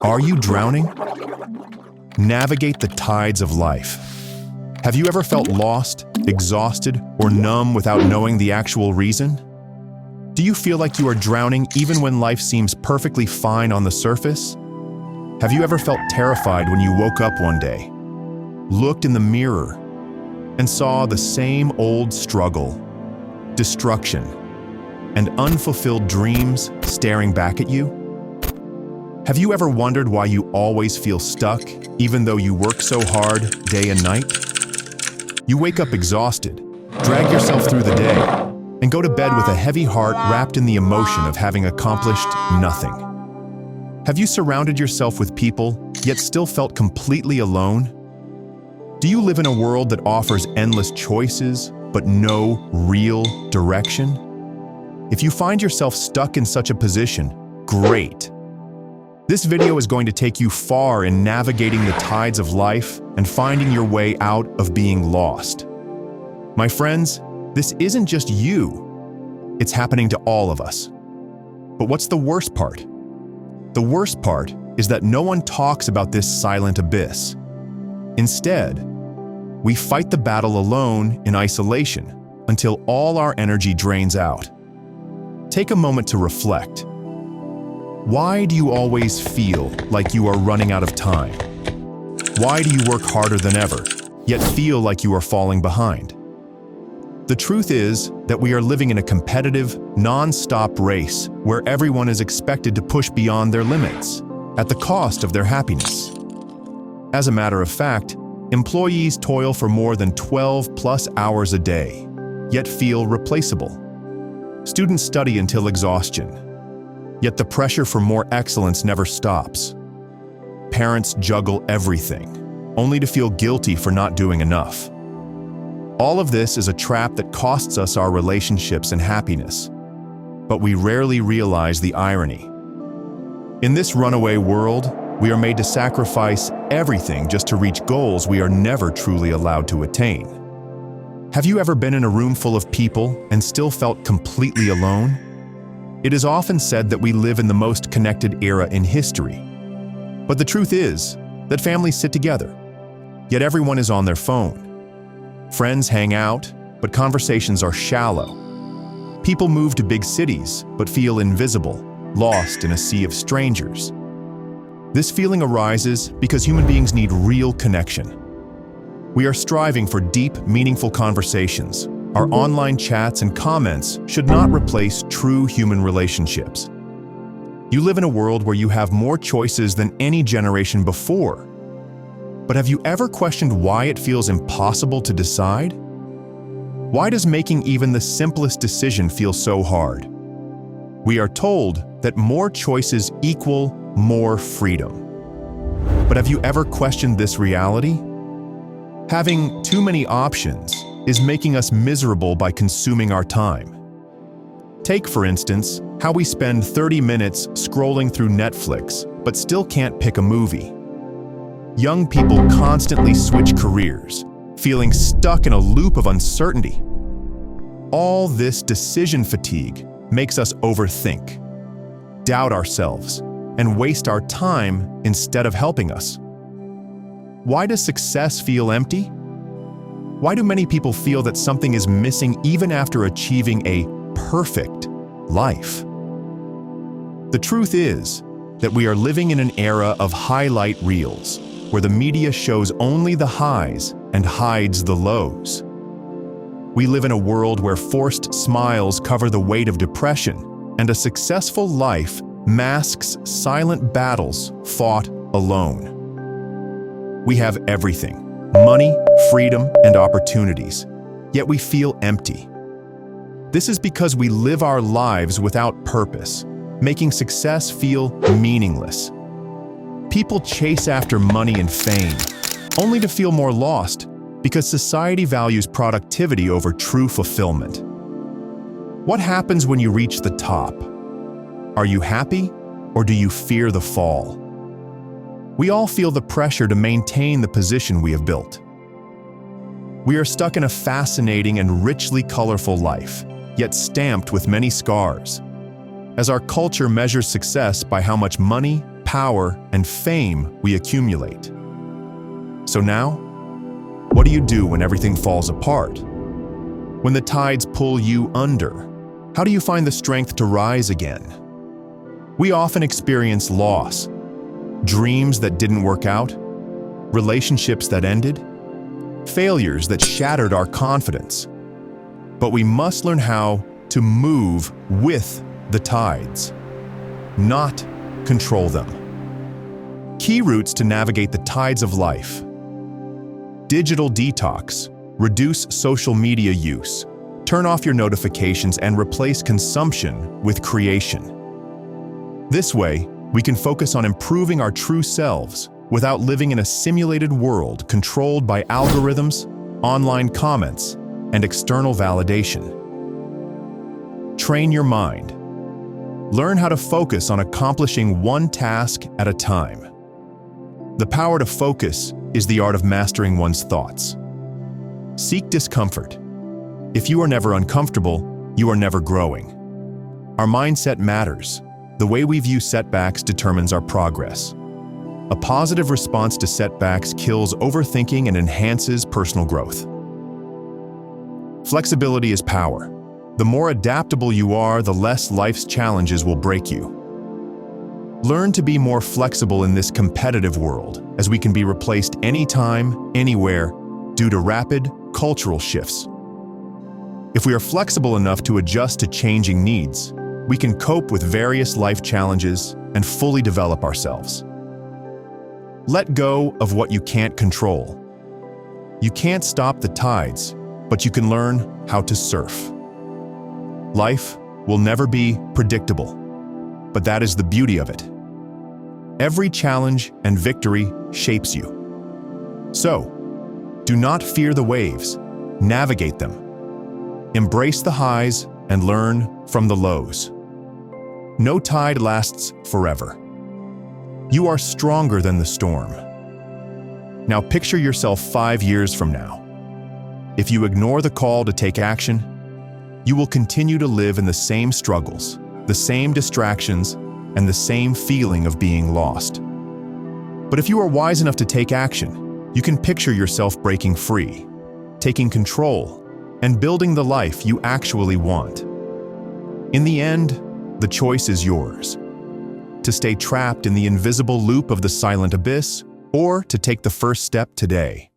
Are you drowning? Navigate the tides of life. Have you ever felt lost, exhausted, or numb without knowing the actual reason? Do you feel like you are drowning even when life seems perfectly fine on the surface? Have you ever felt terrified when you woke up one day, looked in the mirror, and saw the same old struggle, destruction, and unfulfilled dreams staring back at you? Have you ever wondered why you always feel stuck, even though you work so hard day and night? You wake up exhausted, drag yourself through the day, and go to bed with a heavy heart wrapped in the emotion of having accomplished nothing. Have you surrounded yourself with people, yet still felt completely alone? Do you live in a world that offers endless choices, but no real direction? If you find yourself stuck in such a position, great! This video is going to take you far in navigating the tides of life and finding your way out of being lost. My friends, this isn't just you. It's happening to all of us. But what's the worst part? The worst part is that no one talks about this silent abyss. Instead, we fight the battle alone in isolation until all our energy drains out. Take a moment to reflect. Why do you always feel like you are running out of time? Why do you work harder than ever, yet feel like you are falling behind? The truth is that we are living in a competitive, non-stop race where everyone is expected to push beyond their limits, at the cost of their happiness. As a matter of fact, employees toil for more than 12+ hours a day, yet feel replaceable. Students study until exhaustion, yet the pressure for more excellence never stops. Parents juggle everything, only to feel guilty for not doing enough. All of this is a trap that costs us our relationships and happiness, but we rarely realize the irony. In this runaway world, we are made to sacrifice everything just to reach goals we are never truly allowed to attain. Have you ever been in a room full of people and still felt completely alone? It is often said that we live in the most connected era in history. But the truth is that families sit together, yet everyone is on their phone. Friends hang out, but conversations are shallow. People move to big cities, but feel invisible, lost in a sea of strangers. This feeling arises because human beings need real connection. We are striving for deep, meaningful conversations. Our online chats and comments should not replace true human relationships. You live in a world where you have more choices than any generation before. But have you ever questioned why it feels impossible to decide? Why does making even the simplest decision feel so hard? We are told that more choices equal more freedom. But have you ever questioned this reality? Having too many options is making us miserable by consuming our time. Take, for instance, how we spend 30 minutes scrolling through Netflix, but still can't pick a movie. Young people constantly switch careers, feeling stuck in a loop of uncertainty. All this decision fatigue makes us overthink, doubt ourselves, and waste our time instead of helping us. Why does success feel empty? Why do many people feel that something is missing even after achieving a perfect life? The truth is that we are living in an era of highlight reels, where the media shows only the highs and hides the lows. We live in a world where forced smiles cover the weight of depression, and a successful life masks silent battles fought alone. We have everything: money, freedom, and opportunities, yet we feel empty. This is because we live our lives without purpose, making success feel meaningless. People chase after money and fame, only to feel more lost because society values productivity over true fulfillment. What happens when you reach the top? Are you happy, or do you fear the fall? We all feel the pressure to maintain the position we have built. We are stuck in a fascinating and richly colorful life, yet stamped with many scars. As our culture measures success by how much money, power, and fame we accumulate. So now, what do you do when everything falls apart? When the tides pull you under, how do you find the strength to rise again? We often experience loss, dreams that didn't work out, relationships that ended, failures that shattered our confidence. But we must learn how to move with the tides, not control them. Key routes to navigate the tides of life: digital detox, reduce social media use, turn off your notifications, and replace consumption with creation. This way, we can focus on improving our true selves without living in a simulated world controlled by algorithms, online comments, and external validation. Train your mind. Learn how to focus on accomplishing one task at a time. The power to focus is the art of mastering one's thoughts. Seek discomfort. If you are never uncomfortable, you are never growing. Our mindset matters. The way we view setbacks determines our progress. A positive response to setbacks kills overthinking and enhances personal growth. Flexibility is power. The more adaptable you are, the less life's challenges will break you. Learn to be more flexible in this competitive world, as we can be replaced anytime, anywhere, due to rapid cultural shifts. If we are flexible enough to adjust to changing needs, we can cope with various life challenges and fully develop ourselves. Let go of what you can't control. You can't stop the tides, but you can learn how to surf. Life will never be predictable, but that is the beauty of it. Every challenge and victory shapes you. So, do not fear the waves, navigate them. Embrace the highs and learn from the lows. No tide lasts forever. You are stronger than the storm. Now picture yourself 5 years from now. If you ignore the call to take action, you will continue to live in the same struggles, the same distractions, and the same feeling of being lost. But if you are wise enough to take action, you can picture yourself breaking free, taking control, and building the life you actually want. In the end, the choice is yours: to stay trapped in the invisible loop of the silent abyss, or to take the first step today.